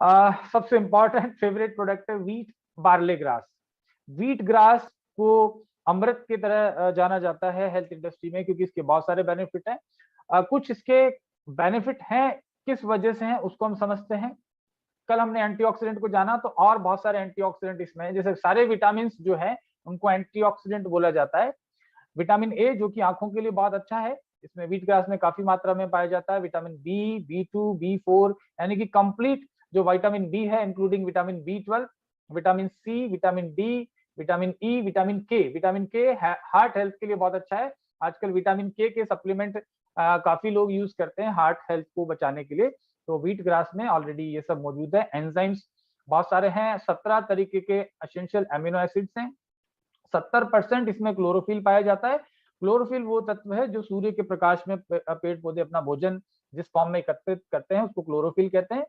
सबसे important favourite product है wheat barley grass. Wheat grass को अमृत की तरह जाना जाता है हेल्थ इंडस्ट्री में, क्योंकि इसके बहुत सारे बेनिफिट हैं। कुछ इसके बेनिफिट हैं, किस वजह से हैं उसको हम समझते हैं। कल हमने एंटीऑक्सीडेंट को जाना, तो और बहुत सारे एंटीऑक्सीडेंट इसमें है। जैसे सारे विटामिन जो है उनको एंटीऑक्सीडेंट बोला जाता है। विटामिन ए जो कि आंखों के लिए बहुत अच्छा है, इसमें व्हीट ग्रास में काफी मात्रा में पाया जाता है। विटामिन बी, बी2, बी4, यानी कि कंप्लीट जो विटामिन बी है इंक्लूडिंग विटामिन बी12, vitamin C, vitamin D, vitamin E, vitamin K heart health के लिए बहुत अच्छा है। आजकल विटामिन के सप्लीमेंट काफी लोग यूज करते हैं हार्ट हेल्थ को बचाने के लिए। तो व्हीट ग्रास में ऑलरेडी ये सब मौजूद है। एंजाइम्स बहुत सारे हैं, 17 तरीके के एसेंशियल अमीनो एसिड्स हैं। 70% इसमें क्लोरोफिल पाया जाता है। क्लोरोफिल वो तत्व है जो सूर्य के प्रकाश में पेड़ पौधे अपना भोजन जिस फॉर्म में एकत्रित करते हैं उसको क्लोरोफिल कहते हैं।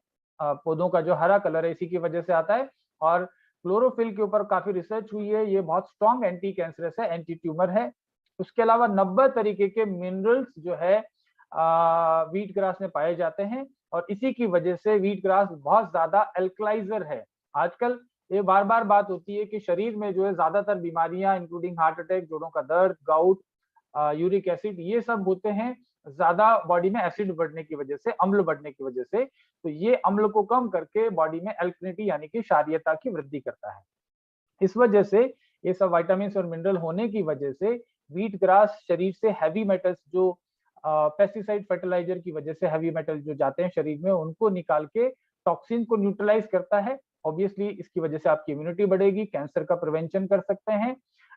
पौधों का जो हरा कलर है इसी की वजह से आता है। और क्लोरोफिल के ऊपर काफी रिसर्च हुई है, ये बहुत स्ट्रॉन्ग एंटी कैंसरस है, एंटी ट्यूमर है। उसके अलावा 90 तरीके के मिनरल्स जो है व्हीट ग्रास में पाए जाते हैं, और इसी की वजह से व्हीट ग्रास बहुत ज्यादा अल्कलाइजर है। आजकल ये बार बार बात होती है कि शरीर में जो है ज्यादातर बीमारियां इंक्लूडिंग हार्ट अटैक, जोड़ों का दर्द, गाउट, यूरिक एसिड, ये सब होते हैं ज्यादा बॉडी में एसिड बढ़ने की वजह से, अम्ल बढ़ने की वजह से। तो ये अम्ल को कम करके बॉडी में एल्कलिनिटी यानी कि क्षारीयता की वृद्धि करता है। इस वजह से ये सब विटामिन और मिनरल होने की वजह से व्हीट ग्रास शरीर से हैवी मेटल्स जो पेस्टिसाइड फर्टिलाइजर की वजह से हैवी मेटल जो जाते हैं शरीर में उनको निकाल के टॉक्सिन को न्यूट्रलाइज करता है। ऑब्वियसली इसकी वजह से आपकी इम्यूनिटी बढ़ेगी, कैंसर का प्रिवेंशन कर सकते हैं।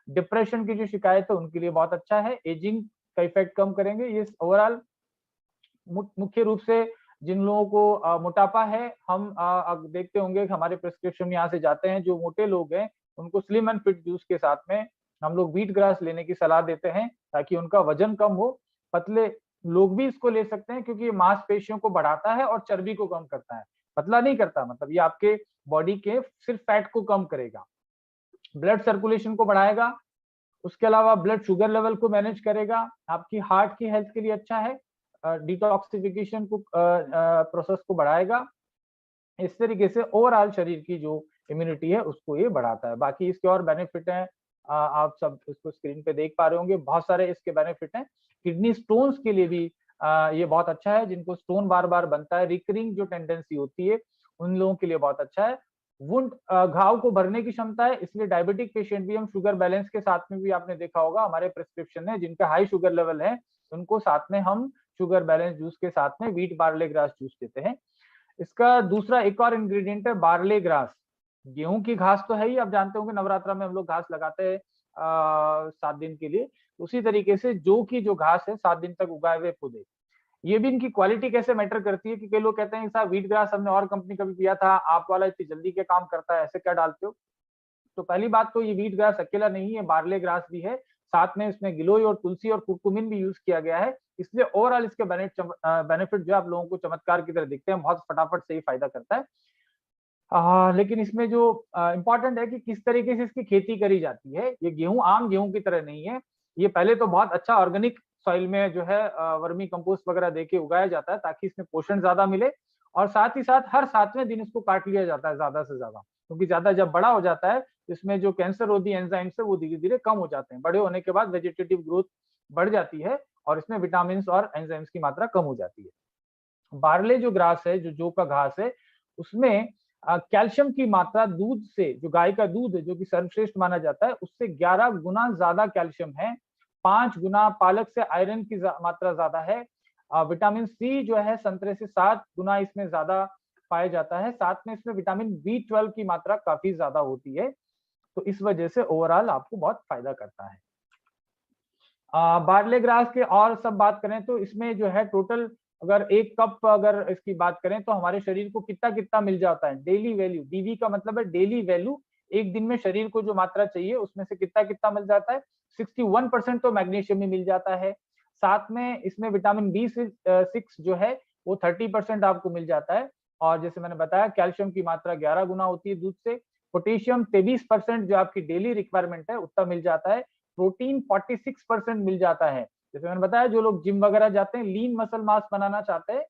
डिप्रेशन की जो शिकायत है उनके लिए बहुत अच्छा है, एजिंग का इफेक्ट कम करेंगे ये। ओवरऑल मुख्य रूप से जिन लोगों को मोटापा है, हम देखते होंगे कि हमारे प्रिस्क्रिप्शन यहाँ से जाते हैं, जो मोटे लोग हैं उनको स्लिम एंड फिट जूस के साथ में हम लोग व्हीट ग्रास लेने की सलाह देते हैं ताकि उनका वजन कम हो। पतले लोग भी इसको ले सकते हैं क्योंकि ये मांसपेशियों को बढ़ाता है और चर्बी को कम करता है, पतला नहीं करता। मतलब ये आपके बॉडी के सिर्फ फैट को कम करेगा, ब्लड सर्कुलेशन को बढ़ाएगा, उसके अलावा ब्लड शुगर लेवल को मैनेज करेगा, आपकी हार्ट की हेल्थ के लिए अच्छा है, डिटॉक्सिफिकेशन को प्रोसेस को बढ़ाएगा। इस तरीके से ओवरऑल शरीर की जो इम्यूनिटी है उसको ये बढ़ाता है। बाकी इसके और बेनिफिट हैं, आप सब इसको स्क्रीन पे देख पा रहे होंगे, बहुत सारे इसके बेनिफिट हैं। किडनी स्टोन्स के लिए भी ये बहुत अच्छा है, जिनको स्टोन बार बार बनता है, रिकरिंग जो टेंडेंसी होती है उन लोगों के लिए बहुत अच्छा है। वुंड घाव को भरने की क्षमता है, इसलिए डायबिटिक पेशेंट भी हम शुगर बैलेंस के साथ में भी आपने देखा होगा हमारे प्रिस्क्रिप्शन में जिनका हाई शुगर लेवल है उनको साथ में हम शुगर बैलेंस जूस के साथ में व्हीट बार्ले ग्रास जूस देते हैं। इसका दूसरा एक और इंग्रेडिएंट है बार्ले ग्रास। गेहूं की घास तो है ही, आप जानते होंगे नवरात्रा में हम लोग घास लगाते हैं 7 दिन के लिए। उसी तरीके से जौ की जो घास है 7 दिन तक उगाए हुए पौधे, ये भी इनकी क्वालिटी कैसे मैटर करती है कि कई लोग कहते हैं साहब व्हीट ग्रास हमने और कंपनी का भी पिया था, आप वाला इतनी जल्दी क्या काम करता है, ऐसे क्या डालते हो। तो पहली बात तो ये व्हीट ग्रास अकेला नहीं है, बार्ले ग्रास भी है, साथ में इसमें गिलोय और तुलसी और कुरकुमिन भी यूज किया गया है। इसलिए ओवरऑल इसके बेनिफिट जो आप लोगों को चमत्कार की तरह दिखते हैं, बहुत फटाफट से ही फायदा करता है। लेकिन इसमें जो इम्पोर्टेंट है कि किस तरीके से इसकी खेती करी जाती है। ये गेहूं आम गेहूं की तरह नहीं है, ये पहले तो बहुत अच्छा ऑर्गेनिक सॉइल में जो है वर्मी कंपोस्ट वगैरह देके उगाया जाता है ताकि इसमें पोषण ज्यादा मिले, और साथ ही साथ हर 7वें दिन इसको काट लिया जाता है ज्यादा से ज्यादा, क्योंकि ज्यादा जब बड़ा हो जाता है इसमें जो कैंसर रोधी एंजाइम्स है वो धीरे धीरे कम हो जाते हैं। बड़े होने के बाद वेजिटेटिव ग्रोथ बढ़ जाती है और इसमें विटामिन और एंजाइम्स की मात्रा कम हो जाती है। बार्ले जो ग्रास है, जो जौ का घास है, उसमें कैल्शियम की मात्रा दूध से, जो गाय का दूध है जो कि सर्वश्रेष्ठ माना जाता है, उससे 11 गुना ज्यादा कैल्शियम है। 5 गुना पालक से आयरन की मात्रा ज्यादा है। विटामिन सी जो है संतरे से 7 गुना इसमें ज्यादा पाया जाता है। साथ में इसमें विटामिन बी12 की मात्रा काफी ज्यादा होती है। तो इस वजह से ओवरऑल आपको बहुत फायदा करता है। बार्ले ग्रास के और सब बात करें तो इसमें जो है टोटल अगर 1 कप अगर इसकी बात करें तो हमारे शरीर को कितना कितना मिल जाता है, डेली वैल्यू, डीवी का मतलब है डेली वैल्यू, एक दिन में शरीर को जो मात्रा चाहिए उसमें से कितना कितना मिल जाता है। 61% तो मैग्नीशियम में मिल जाता है। साथ में इसमें विटामिन B6 जो है वो 30% आपको मिल जाता है। और जैसे मैंने बताया कैल्शियम की मात्रा 11 गुना होती है दूध से। पोटेशियम 23% जो आपकी डेली रिक्वायरमेंट है उतना मिल जाता है। प्रोटीन 46% मिल जाता है। जैसे मैंने बताया जो लोग जिम वगैरह जाते हैं, लीन मसल मास बनाना चाहते हैं,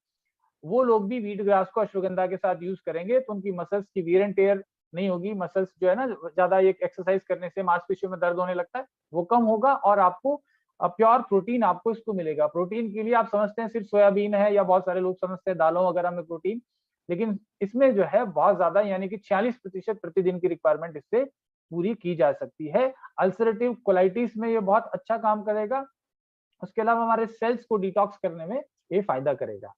वो लोग भी वीट ग्रास को अश्वगंधा के साथ यूज करेंगे तो उनकी मसल्स की वियर एंड टेयर नहीं होगी। मसल्स जो है ना, ज्यादा एक एक्सरसाइज करने से मांसपेशियों में दर्द होने लगता है, वो कम होगा और आपको प्योर प्रोटीन आपको इसको मिलेगा। प्रोटीन के लिए आप समझते हैं सिर्फ सोयाबीन है, या बहुत सारे लोग समझते हैं दालों वगैरह में प्रोटीन, लेकिन इसमें जो है बहुत ज्यादा, यानी कि 46% प्रतिदिन की रिक्वायरमेंट इससे पूरी की जा सकती है। अल्सरेटिव कोलाइटिस में ये बहुत अच्छा काम करेगा। उसके अलावा हमारे सेल्स को डिटॉक्स करने में ये फायदा करेगा।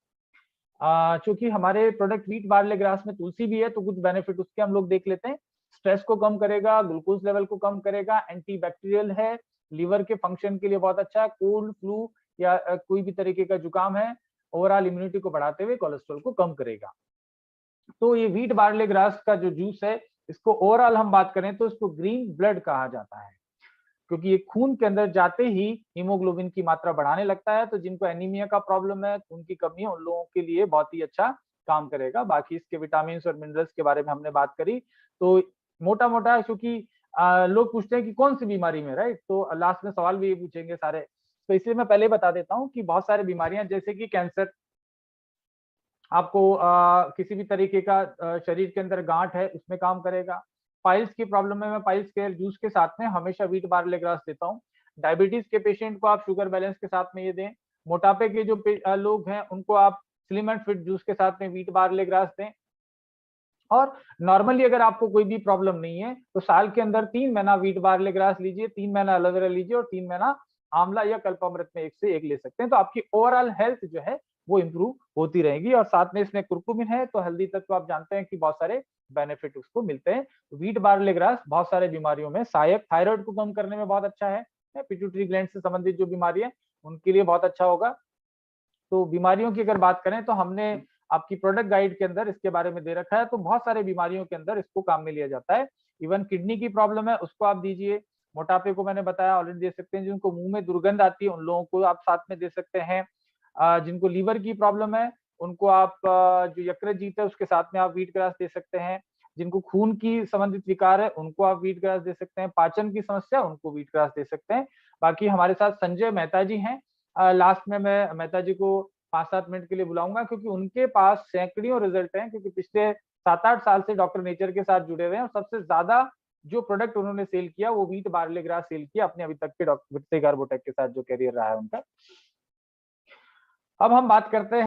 चूंकि हमारे प्रोडक्ट व्हीट बार्ले ग्रास में तुलसी भी है, तो कुछ बेनिफिट उसके हम लोग देख लेते हैं। स्ट्रेस को कम करेगा, ग्लूकोज लेवल को कम करेगा, एंटीबैक्टीरियल है, लीवर के फंक्शन के लिए बहुत अच्छा है, कोल्ड फ्लू या कोई भी तरीके का जुकाम है, ओवरऑल इम्यूनिटी को बढ़ाते हुए कोलेस्ट्रॉल को कम करेगा। तो ये व्हीट बार्ले ग्रास का जो जूस है, इसको ओवरऑल हम बात करें तो इसको ग्रीन ब्लड कहा जाता है, क्योंकि ये खून के अंदर जाते ही हीमोग्लोबिन की मात्रा बढ़ाने लगता है। तो जिनको एनीमिया का प्रॉब्लम है, खून की कमी है, उन लोगों के लिए बहुत ही अच्छा काम करेगा। बाकी इसके विटामिन और मिनरल्स के बारे में हमने बात करी। तो मोटा मोटा, क्योंकि लोग पूछते हैं कि कौन सी बीमारी में, राइट, तो लास्ट में सवाल भी ये पूछेंगे सारे, तो इसलिए मैं पहले बता देता हूँ कि बहुत सारी बीमारियां, जैसे कि कैंसर, आपको किसी भी तरीके का शरीर के अंदर गांठ है उसमें काम करेगा। पाइल्स की प्रॉब्लम में मैं पाइल्स केयर जूस के साथ में हमेशा व्हीट बार्ले ग्रास देता हूँ। डायबिटीज के पेशेंट को आप शुगर बैलेंस के साथ में ये दें। मोटापे के जो लोग हैं उनको आप स्लिम एंड फिट जूस के साथ में व्हीट बार्ले ग्रास दें। और नॉर्मली अगर आपको कोई भी प्रॉब्लम नहीं है तो साल के अंदर 3 महीना व्हीट बार्ले ग्रास लीजिए, 3 महीना एलोवेरा लीजिए और 3 महीना आंवला या कल्पामृत में एक से एक ले सकते हैं। तो आपकी ओवरऑल हेल्थ जो है वो इंप्रूव होती रहेगी। और साथ में इसमें कुरकुमिन है, तो हल्दी तत्व आप जानते हैं कि बहुत सारे बेनिफिट उसको मिलते हैं। व्हीट बार्ले ग्रास बहुत सारे बीमारियों में सहायक, थायराइड को कम करने में बहुत अच्छा है, पिट्यूटरी ग्लैंड से संबंधित जो बीमारी है उनके लिए बहुत अच्छा होगा। तो बीमारियों की अगर बात करें तो हमने आपकी प्रोडक्ट गाइड के अंदर इसके बारे में दे रखा है। तो बहुत सारे बीमारियों के अंदर इसको काम में लिया जाता है। इवन किडनी की प्रॉब्लम है उसको आप दीजिए, मोटापे को मैंने बताया ऑलरेडी दे सकते हैं, जिनको मुंह में दुर्गंध आती है उन लोगों को आप साथ में दे सकते हैं। जिनको लीवर की प्रॉब्लम है उनको आप जो यकृत है उसके साथ में आप व्हीट ग्रास दे सकते हैं। जिनको खून की संबंधित विकार है उनको आप व्हीट ग्रास दे सकते हैं। पाचन की समस्या उनको व्हीट ग्रास दे सकते हैं। बाकी हमारे साथ संजय मेहता जी हैं, लास्ट में मैं मेहता जी को 5-7 मिनट के लिए बुलाऊंगा, क्योंकि उनके पास सैकड़ों रिजल्ट हैं, क्योंकि पिछले 7-8 साल से डॉक्टर नेचर के साथ जुड़े हुए हैं और सबसे ज्यादा जो प्रोडक्ट उन्होंने सेल किया वो व्हीट बार्ले ग्रास सेल किया अपने अभी तक के डॉक्टर कार्बोटेक के साथ जो कैरियर रहा है उनका। अब हम बात करते हैं